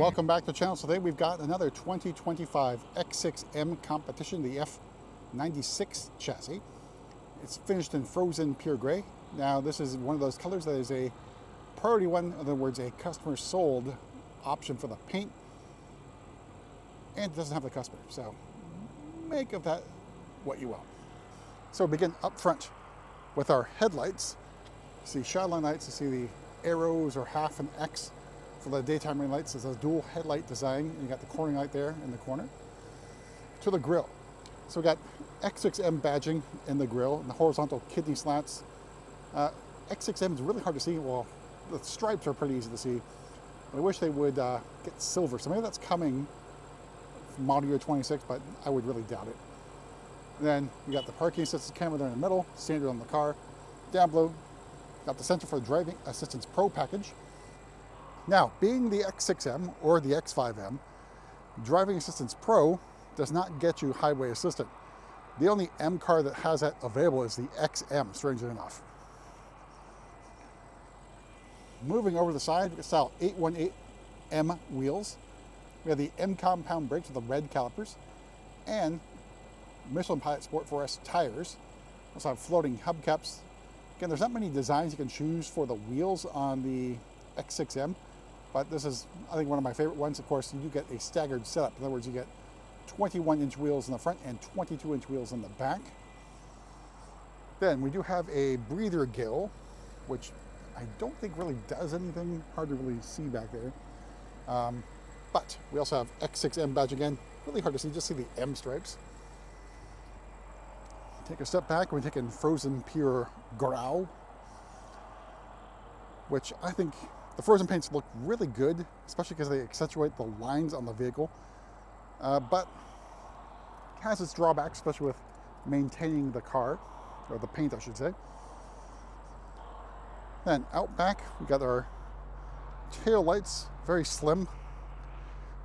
Welcome back to the channel. Today we've got another 2025 X6M competition, the F96 chassis. It's finished in frozen pure gray. Now this is one of those colors that is a priority one, in other words a customer sold option for the paint, and it doesn't have the customer, so make of that what you will. So begin up front with our headlights. You see shadowline lights, you see the arrows or half an X for the daytime running lights. It's a dual headlight design. You got the cornering light there in the corner. To the grille. So we got X6M badging in the grille and the horizontal kidney slats. X6M is really hard to see. Well, the stripes are pretty easy to see. I wish they would get silver. So maybe that's coming from model year 26, but I would really doubt it. And then we got the parking assistance camera there in the middle, standard on the car. Down below, got the Center for Driving Assistance Pro package. Now, being the X6M or the X5M, Driving Assistance Pro does not get you highway assistant. The only M car that has that available is the XM, strangely enough. Moving over to the side, we got style 818M wheels. We have the M compound brakes with the red calipers and Michelin Pilot Sport 4S tires. We also have floating hubcaps. Again, there's not many designs you can choose for the wheels on the X6M, but this is, I think, one of my favorite ones. Of course, you do get a staggered setup. In other words, you get 21-inch wheels in the front and 22-inch wheels in the back. Then we do have a breather gill, which I don't think really does anything. Hard to really see back there. But we also have X6M badge again. Really hard to see, just see the M stripes. Take a step back, we take in frozen pure grau, which I think the frozen paints look really good, especially because they accentuate the lines on the vehicle, but it has its drawbacks, especially with maintaining the car, or the paint I should say. Then out back we got our tail lights, very slim.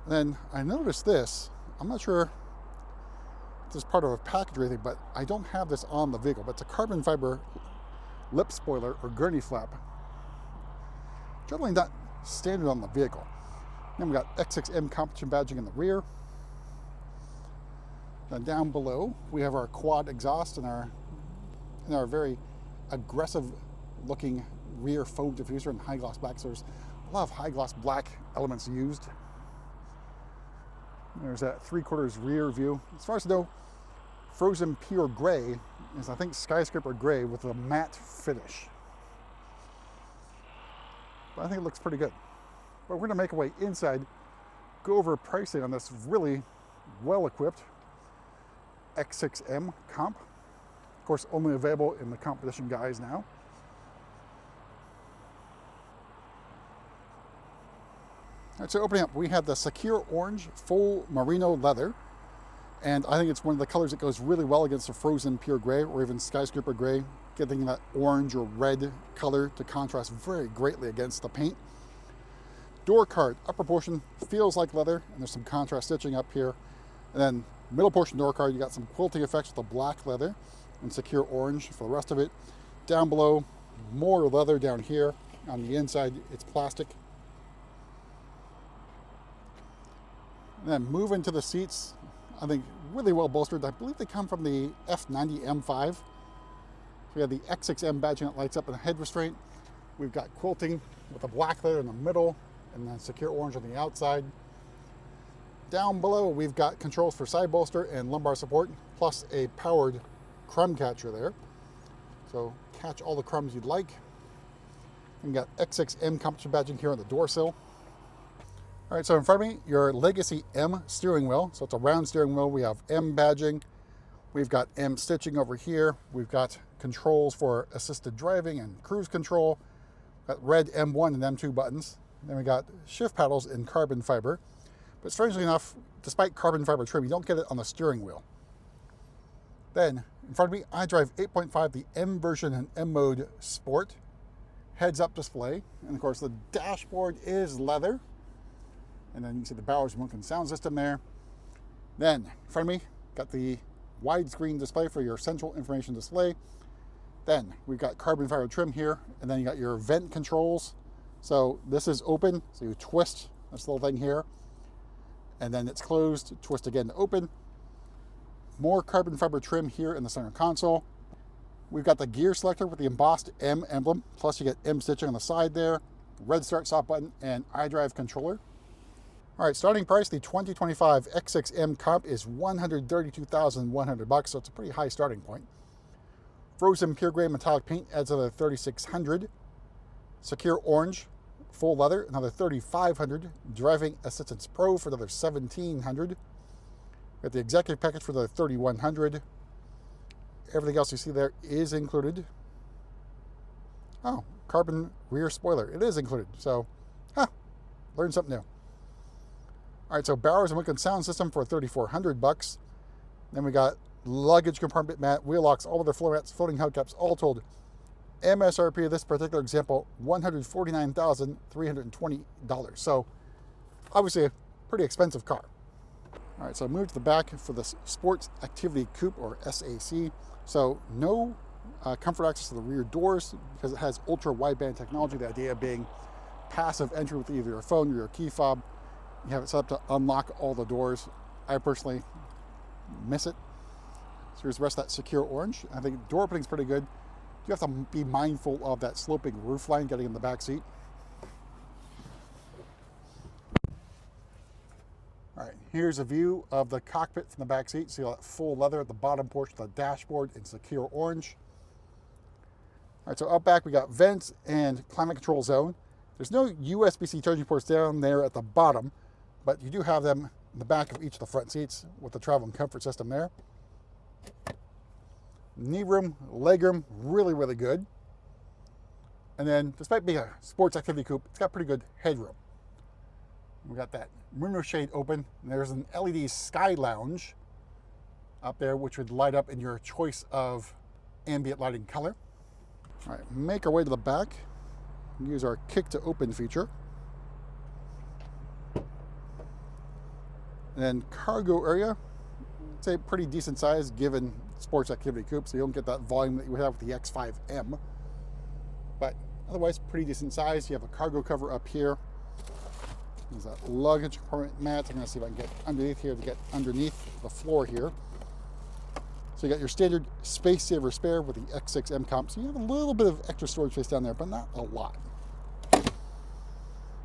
And then I noticed this, I'm not sure if this is part of a package or anything, but I don't have this on the vehicle, but it's a carbon fiber lip spoiler or gurney flap. Generally not standard on the vehicle. Then we got X6M competition badging in the rear. Then down below we have our quad exhaust and our very aggressive looking rear foam diffuser in high gloss black. So there's a lot of high gloss black elements used. There's that 3/4 rear view. As far as I know, frozen pure gray is, I think, Skyscraper Grey with a matte finish. But I think it looks pretty good. But we're going to make our way inside, go over pricing on this really well-equipped X6M comp. Of course, only available in the competition guise now. All right, so opening up, we have the Secure Orange Full Merino Leather. And I think it's one of the colors that goes really well against the frozen pure gray or even Skyscraper Gray, getting that orange or red color to contrast very greatly against the paint. Door card, upper portion feels like leather, and there's some contrast stitching up here. And then middle portion door card, you got some quilting effects with the black leather and Secure Orange for the rest of it. Down below, more leather down here. On the inside, it's plastic. And then move into the seats, I think really well bolstered. I believe they come from the F90 M5. So we have the X6M badging that lights up in the head restraint. We've got quilting with the black leather in the middle and then Secure Orange on the outside. Down below, we've got controls for side bolster and lumbar support, plus a powered crumb catcher there. So catch all the crumbs you'd like. We've got X6M competition badging here on the door sill. All right, so in front of me, your Legacy M steering wheel. So it's a round steering wheel. We have M badging. We've got M stitching over here. We've got controls for assisted driving and cruise control. We've got red M1 and M2 buttons. Then we got shift paddles in carbon fiber. But strangely enough, despite carbon fiber trim, you don't get it on the steering wheel. Then in front of me, I drive 8.5, the M version and M mode Sport. Heads-up display. And of course, the dashboard is leather. And then you can see the Bowers Wilkins sound system there. Then, in front of me, got the widescreen display for your central information display. Then, we've got carbon fiber trim here, and then you got your vent controls. So this is open, so you twist this little thing here. And then it's closed, twist again to open. More carbon fiber trim here in the center console. We've got the gear selector with the embossed M emblem, plus you get M stitching on the side there, red start stop button, and iDrive controller. All right, starting price, the 2025 X6M Comp is $132,100, so it's a pretty high starting point. Frozen Pure Gray metallic paint adds another $3,600. Secure Orange full leather, another $3,500. Driving Assistance Pro for another $1,700. Got the executive package for another $3,100. Everything else you see there is included. Oh, carbon rear spoiler, it is included. So, learn something new. All right, so Bowers and Wilkins sound system for $3,400. Then we got luggage compartment mat, wheel locks, all other floor mats, floating hubcaps, all told. MSRP of this particular example, $149,320. So obviously a pretty expensive car. All right, so I moved to the back for the Sports Activity Coupe, or SAC. So no comfort access to the rear doors because it has ultra wideband technology. The idea being passive entry with either your phone or your key fob. You have it set up to unlock all the doors. I personally miss it. So here's the rest of that Secure Orange. I think door opening's pretty good. You have to be mindful of that sloping roof line getting in the back seat. All right, here's a view of the cockpit from the back seat. See all that full leather at the bottom portion of the dashboard in Secure Orange. All right, so up back we got vents and climate control zone. There's no USB-C charging ports down there at the bottom, but you do have them in the back of each of the front seats with the travel and comfort system there. Knee room, leg room, really, really good. And then, despite being a sports activity coupe, it's got pretty good headroom. We got that window shade open. And there's an LED sky lounge up there, which would light up in your choice of ambient lighting color. All right, make our way to the back. Use our kick to open feature. And then cargo area, it's a pretty decent size given sports activity coupe, so you don't get that volume that you would have with the X5M. But otherwise, pretty decent size. You have a cargo cover up here. There's that luggage compartment mat. I'm going to see if I can get underneath here to get underneath the floor here. So you got your standard space saver spare with the X6M Comp. So you have a little bit of extra storage space down there, but not a lot.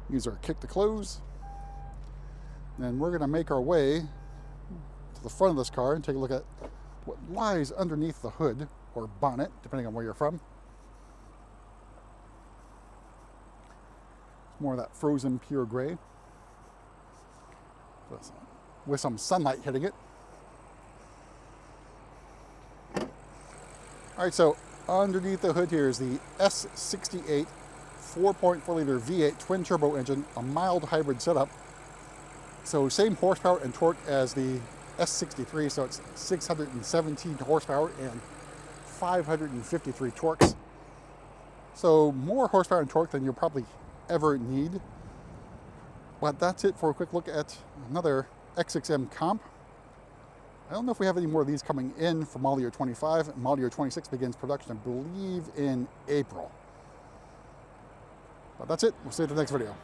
Use our kick to close. And we're going to make our way to the front of this car and take a look at what lies underneath the hood or bonnet, depending on where you're from. More of that frozen pure gray with some sunlight hitting it. All right, so underneath the hood here is the S68 4.4 liter V8 twin turbo engine, a mild hybrid setup. So same horsepower and torque as the S63, so it's 617 horsepower and 553 torques. So more horsepower and torque than you'll probably ever need. But that's it for a quick look at another X6M Comp. I don't know if we have any more of these coming in for model year 25. Model year 26 begins production, I believe, in April. But that's it. We'll see you at the next video.